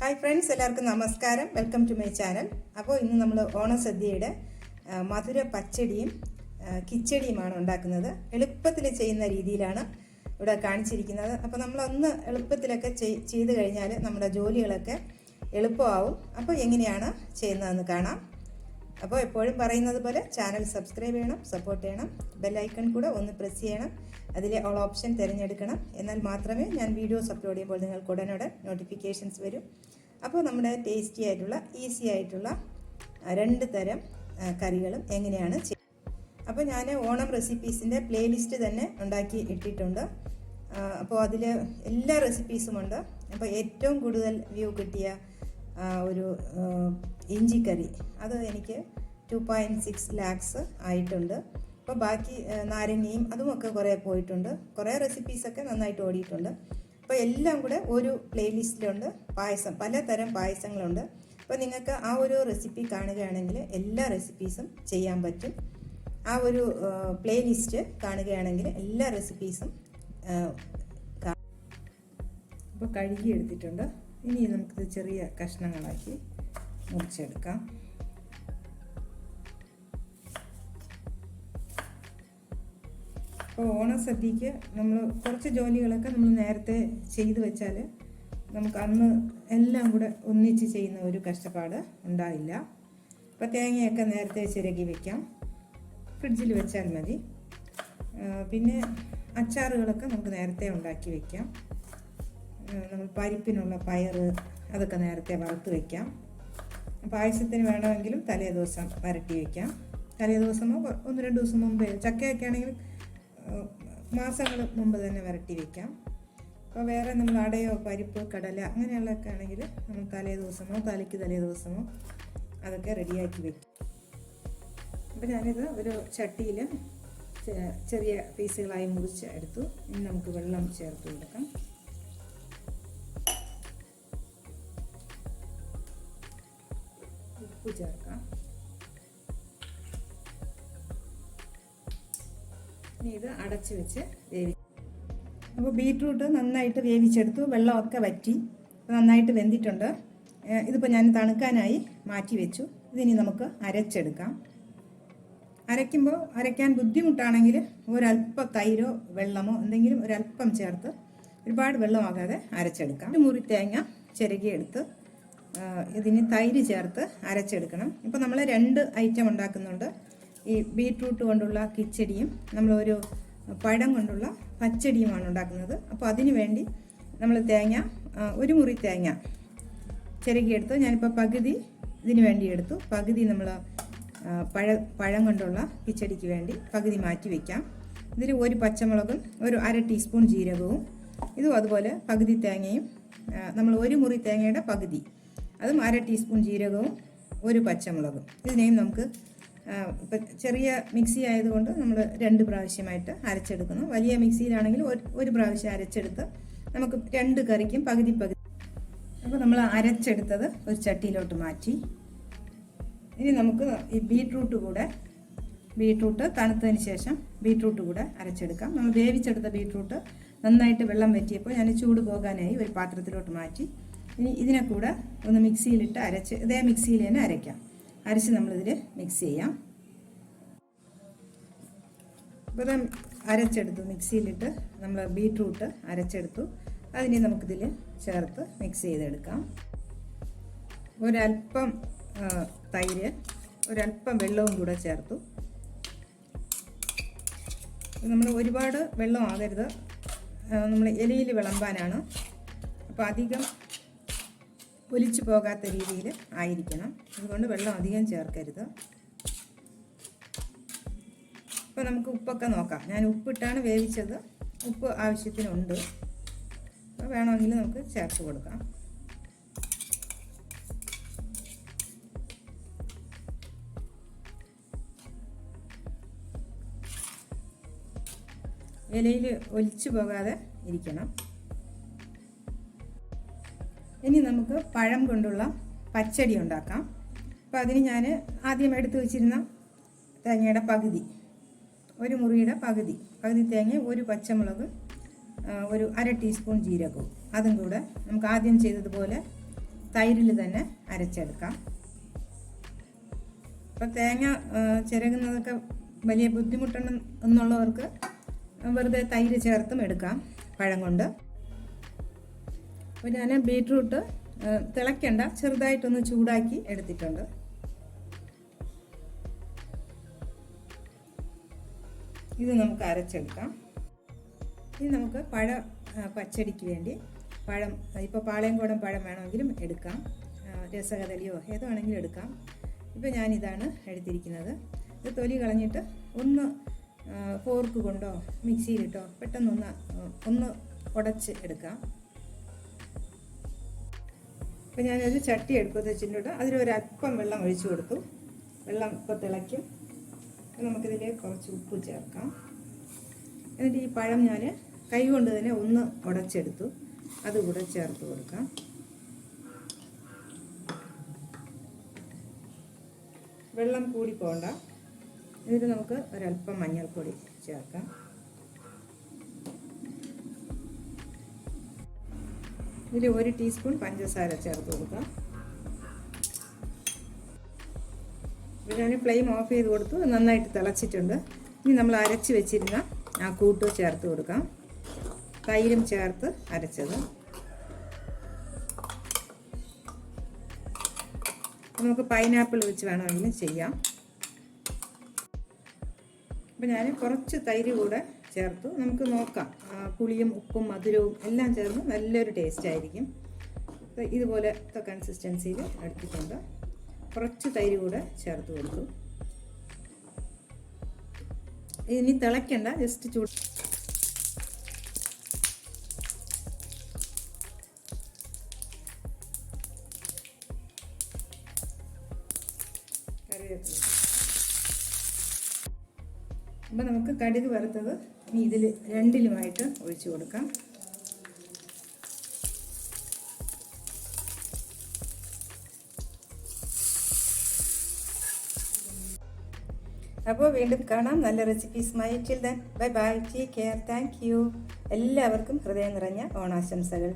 Hi friends, എല്ലാവർക്കും നമസ്കാരം. Welcome to my channel. അപ്പോൾ ഇന്ന് നമ്മൾ ഓണസദ്യയുടെ മധുര പച്ചടിയും കിച്ചടിയുമാണ് ഉണ്ടാക്കുന്നത്. എളുപ്പത്തിൽ ചെയ്യുന്ന രീതിയിലാണ് ഇവിടെ കാണിച്ചിരിക്കുന്നത്. അപ്പോൾ നമ്മളൊന്ന് എളുപ്പത്തിലൊക്കെ ചെയ്ത് കഴിഞ്ഞാൽ നമ്മുടെ ജോലികളൊക്കെ എളുപ്പമാവും. അപ്പോൾ എങ്ങനെയാണ് ചെയ്യുന്നതെന്ന് കാണാം. അപ്പോൾ എപ്പോഴും പറയുന്നത് പോലെ ചാനൽ സബ്സ്ക്രൈബ് ചെയ്യണം, സപ്പോർട്ട് ചെയ്യണം, ബെല്ലൈക്കൺ കൂടെ ഒന്ന് പ്രസ് ചെയ്യണം, അതിലെ ഓൾ ഓപ്ഷൻ തിരഞ്ഞെടുക്കണം. എന്നാൽ മാത്രമേ ഞാൻ വീഡിയോസ് അപ്ലോഡ് ചെയ്യുമ്പോൾ നിങ്ങൾക്ക് ഉടനോടെ നോട്ടിഫിക്കേഷൻസ് വരും. അപ്പോൾ നമ്മുടെ ടേസ്റ്റി ആയിട്ടുള്ള ഈസി ആയിട്ടുള്ള 2 തരം കറികളും എങ്ങനെയാണ് അപ്പോൾ ഞാൻ ഓണം റെസിപ്പീസിൻ്റെ പ്ലേലിസ്റ്റ് തന്നെ ഉണ്ടാക്കി ഇട്ടിട്ടുണ്ട്. അപ്പോൾ അതിൽ എല്ലാ റെസിപ്പീസും ഉണ്ട്. അപ്പോൾ ഏറ്റവും കൂടുതൽ വ്യൂ കിട്ടിയ ഒരു ഇഞ്ചിക്കറി, അത് എനിക്ക് 2.6 lakhs ആയിട്ടുണ്ട്. അപ്പോൾ ബാക്കി നാരങ്ങയും അതുമൊക്കെ കുറേ പോയിട്ടുണ്ട്. കുറേ റെസിപ്പീസൊക്കെ നന്നായിട്ട് ഓടിയിട്ടുണ്ട്. അപ്പോൾ എല്ലാം കൂടെ ഒരു പ്ലേലിസ്റ്റിലുണ്ട്. പായസം, പലതരം പായസങ്ങളുണ്ട്. അപ്പോൾ നിങ്ങൾക്ക് ആ ഒരു റെസിപ്പി കാണുകയാണെങ്കിൽ എല്ലാ റെസിപ്പീസും ചെയ്യാൻ പറ്റും. ആ ഒരു പ്ലേലിസ്റ്റ് കാണുകയാണെങ്കിൽ എല്ലാ റെസിപ്പീസും അപ്പോൾ കഴുകി എടുത്തിട്ടുണ്ട്. ഇനി നമുക്കിത് ചെറിയ കഷ്ണങ്ങളാക്കി മുറിച്ചെടുക്കാം. അപ്പോൾ ഓണസദ്യക്ക് നമ്മൾ കുറച്ച് ജോലികളൊക്കെ നമ്മൾ നേരത്തെ ചെയ്തു വെച്ചാൽ നമുക്ക് അന്ന് എല്ലാം കൂടെ ഒന്നിച്ച് ചെയ്യുന്ന ഒരു കഷ്ടപ്പാട് ഉണ്ടാവില്ല. അപ്പോൾ തേങ്ങയൊക്കെ നേരത്തെ ചിരകി വയ്ക്കാം, ഫ്രിഡ്ജിൽ വെച്ചാൽ മതി. പിന്നെ അച്ചാറുകളൊക്കെ നമുക്ക് നേരത്തെ ഉണ്ടാക്കി വയ്ക്കാം. നമ്മൾ പരിപ്പിനുള്ള പയർ അതൊക്കെ നേരത്തെ വറുത്ത് വയ്ക്കാം. പായസത്തിന് വേണമെങ്കിലും തലേ ദിവസം വരട്ടി വയ്ക്കാം. തലേ ദിവസമോ 1-2 ദിവസം മുമ്പേ, ചക്കയൊക്കെ ആണെങ്കിൽ മാസങ്ങൾ മുമ്പ് തന്നെ വരട്ടി വയ്ക്കാം. അപ്പോൾ വേറെ നമ്മൾ അടയോ പരിപ്പ് കടല അങ്ങനെയുള്ളതൊക്കെ ആണെങ്കിൽ നമ്മൾ തലേ ദിവസമോ തലയ്ക്ക് തലേ ദിവസമോ അതൊക്കെ റെഡിയാക്കി വയ്ക്കും. അപ്പോൾ ഞാനിത് ഒരു ചട്ടിയിൽ ചെറിയ പീസുകളായി മുറിച്ച് എടുത്തു. ഇനി നമുക്ക് വെള്ളം ചേർത്ത് കൊടുക്കാം. ഉപ്പ് ചേർക്കാം. ഇനി ഇത് അടച്ച് വെച്ച് വേവിക്കും. അപ്പോൾ ബീറ്റ്റൂട്ട് നന്നായിട്ട് വേവിച്ചെടുത്തു, വെള്ളമൊക്കെ വറ്റി നന്നായിട്ട് വെന്തിട്ടുണ്ട്. ഇതിപ്പോൾ ഞാൻ തണുക്കാനായി മാറ്റി വെച്ചു. ഇതിനി നമുക്ക് അരച്ചെടുക്കാം. അരയ്ക്കാൻ ബുദ്ധിമുട്ടാണെങ്കിൽ ഒരല്പം തൈരോ വെള്ളമോ എന്തെങ്കിലും ഒരല്പം ചേർത്ത് ഒരുപാട് വെള്ളമാകാതെ അരച്ചെടുക്കാം. 1 മുറി തേങ്ങ ചിരകിയെടുത്ത് ഇതിന് തൈര് ചേർത്ത് അരച്ചെടുക്കണം. ഇപ്പോൾ നമ്മൾ 2 ഐറ്റം ഉണ്ടാക്കുന്നുണ്ട്. ഈ ബീറ്റ്റൂട്ട് കൊണ്ടുള്ള കിച്ചടിയും നമ്മളൊരു പഴം കൊണ്ടുള്ള പച്ചടിയുമാണ് ഉണ്ടാക്കുന്നത്. അപ്പോൾ അതിന് വേണ്ടി നമ്മൾ തേങ്ങ 1 മുറി തേങ്ങ ചിരകിയെടുത്ത് ഞാനിപ്പോൾ പകുതി ഇതിന് വേണ്ടി എടുത്തു. പകുതി നമ്മൾ പഴം കൊണ്ടുള്ള കിച്ചടിക്ക് വേണ്ടി പകുതി മാറ്റി വയ്ക്കാം. ഇതിൽ 1 പച്ചമുളകും 1/2 ടീസ്പൂൺ ജീരകവും, ഇതും അതുപോലെ പകുതി തേങ്ങയും, നമ്മൾ 1 മുറി തേങ്ങയുടെ പകുതി, അതും 1/2 ടീസ്പൂൺ ജീരകവും 1 പച്ചമുളകും. ഇതിനെയും നമുക്ക് ഇപ്പം ചെറിയ മിക്സി ആയതുകൊണ്ട് നമ്മൾ 2 പ്രാവശ്യമായിട്ട് അരച്ചെടുക്കുന്നു. വലിയ മിക്സിയിലാണെങ്കിൽ 1 പ്രാവശ്യം അരച്ചെടുത്ത് നമുക്ക് 2 കറിക്കും പകുതി. അപ്പോൾ നമ്മൾ അരച്ചെടുത്തത് ഒരു ചട്ടിയിലോട്ട് മാറ്റി. ഇനി നമുക്ക് ഈ ബീറ്റ്റൂട്ട് തണുത്തതിന് ശേഷം ബീറ്റ്റൂട്ട് കൂടെ അരച്ചെടുക്കാം. നമ്മൾ വേവിച്ചെടുത്ത ബീറ്റ്റൂട്ട് നന്നായിട്ട് വെള്ളം വറ്റിയപ്പോൾ ഞാൻ ചൂട് പോകാനായി ഒരു പാത്രത്തിലോട്ട് മാറ്റി. ഇനി ഇതിനെ കൂടെ ഒന്ന് മിക്സിയിലിട്ട് അരച്ച്, ഇതേ മിക്സിയിൽ തന്നെ അരയ്ക്കാം. അരച്ച് നമ്മളിതിൽ മിക്സ് ചെയ്യാം. അപ്പോൾ ഇത് അരച്ചെടുത്തു, മിക്സിയിലിട്ട് നമ്മൾ ബീറ്റ്റൂട്ട് അരച്ചെടുത്തു. അതിനെ നമുക്കിതിൽ ചേർത്ത് മിക്സ് ചെയ്തെടുക്കാം. ഒരല്പം തൈര്, ഒരല്പം വെള്ളവും കൂടെ ചേർത്തു. നമ്മൾ ഒരുപാട് വെള്ളം ആകരുത്, നമ്മൾ ഇലയിൽ വിളമ്പാനാണ്. അപ്പോൾ അധികം ഒലിച്ചു പോകാത്ത രീതിയിൽ ആയിരിക്കണം. അതുകൊണ്ട് വെള്ളം അധികം ചേർക്കരുത്. അപ്പോൾ നമുക്ക് ഉപ്പൊക്കെ നോക്കാം. ഞാൻ ഉപ്പിട്ടാണ് വേവിച്ചത്. ഉപ്പ് ആവശ്യത്തിനുണ്ട്. അപ്പോൾ വേണമെങ്കിൽ നമുക്ക് ചേർത്ത് കൊടുക്കാം. ഇലയിൽ ഒലിച്ചു പോകാതെ ഇരിക്കണം. ഇനി നമുക്ക് പഴം കൊണ്ടുള്ള പച്ചടി ഉണ്ടാക്കാം. അപ്പോൾ അതിന് ഞാൻ ആദ്യം എടുത്തു വെച്ചിരുന്ന തേങ്ങയുടെ പകുതി, 1 മുറിയുടെ പകുതി തേങ്ങ, 1 പച്ചമുളക്, 1/2 ടീസ്പൂൺ ജീരകവും, അതും കൂടെ നമുക്ക് ആദ്യം ചെയ്തതുപോലെ തൈരിൽ തന്നെ അരച്ചെടുക്കാം. അപ്പം തേങ്ങ ചിരകുന്നതൊക്കെ വലിയ ബുദ്ധിമുട്ടണം എന്നുള്ളവർക്ക് വെറുതെ തൈര് ചേർത്തും എടുക്കാം പഴം കൊണ്ട്. അപ്പോൾ ഞാൻ ബീട്രൂട്ട് തിളയ്ക്കണ്ട, ചെറുതായിട്ടൊന്ന് ചൂടാക്കി എടുത്തിട്ടുണ്ട്. ഇത് നമുക്ക് അരച്ചെടുക്കാം. ഇനി നമുക്ക് പച്ചടിക്ക് വേണ്ടി പഴം, ഇപ്പോൾ പാളയംകോടൻ പഴം വേണമെങ്കിലും എടുക്കാം, രസകദളിയോ ഏതോ വേണമെങ്കിലും എടുക്കാം. ഇപ്പോൾ ഞാനിതാണ് എടുത്തിരിക്കുന്നത്. ഇത് തൊലി കളഞ്ഞിട്ട് ഒന്ന് ഫോർക്ക് കൊണ്ടോ മിക്സിയിലിട്ടോ പെട്ടെന്നൊന്ന് ഉടച്ച് എടുക്കാം. അപ്പോൾ ഞാനൊരു ചട്ടി എടുക്കുന്നത് വെച്ചിട്ടുണ്ട്. അതിലൊരല്പം വെള്ളം ഒഴിച്ചു കൊടുത്തു. വെള്ളം ഇപ്പോൾ തിളയ്ക്കും. നമുക്കിതിലേക്ക് കുറച്ച് ഉപ്പ് ചേർക്കാം. എന്നിട്ട് ഈ പഴം ഞാൻ കൈ കൊണ്ട് തന്നെ ഒന്ന് ഉടച്ചെടുത്തു. അതുകൂടെ ചേർത്ത് കൊടുക്കാം. വെള്ളം കൂടി പോകണ്ട. എന്നിട്ട് നമുക്ക് ഒരല്പം മഞ്ഞൾപ്പൊടി ചേർക്കാം. ഇതിൽ 1 ടീസ്പൂൺ പഞ്ചസാര ചേർത്ത് കൊടുക്കാം. അപ്പോൾ ഞാൻ ഫ്ലെയിം ഓഫ് ചെയ്ത് കൊടുത്തു. നന്നായിട്ട് തിളച്ചിട്ടുണ്ട്. ഇനി നമ്മൾ അരച്ച് വെച്ചിരുന്ന ആ കൂട്ട് ചേർത്ത് കൊടുക്കാം. തൈരും ചേർത്ത് അരച്ചത്. നമുക്ക് പൈനാപ്പിൾ വെച്ച് വേണമെങ്കിലും ചെയ്യാം. അപ്പോൾ ഞാൻ കുറച്ച് തൈര് കൂടെ ചേർത്തു. നമുക്ക് നോക്കാം. പുളിയും ഉപ്പും മധുരവും എല്ലാം ചേർന്ന് നല്ലൊരു ടേസ്റ്റ് ആയിരിക്കും. ഇതുപോലത്തെ കൺസിസ്റ്റൻസിയിൽ എടുത്തിട്ടുണ്ട്. കുറച്ച് തൈര് കൂടെ ചേർത്ത് കൊടുത്തു. ഇനി തിളയ്ക്കണ്ട, ജസ്റ്റ് ചൂട്. കറിവേപ്പില. അപ്പം നമുക്ക് കടുക് വറുത്തത് ഇനി ഇതിൽ രണ്ടിലുമായിട്ട് ഒഴിച്ചു കൊടുക്കാം. അപ്പോൾ വീണ്ടും കാണാം നല്ല റെസിപ്പീസുമായി. Till then bye bye, take care, thank you. എല്ലാവർക്കും ഹൃദയം നിറഞ്ഞ ഓണാശംസകൾ.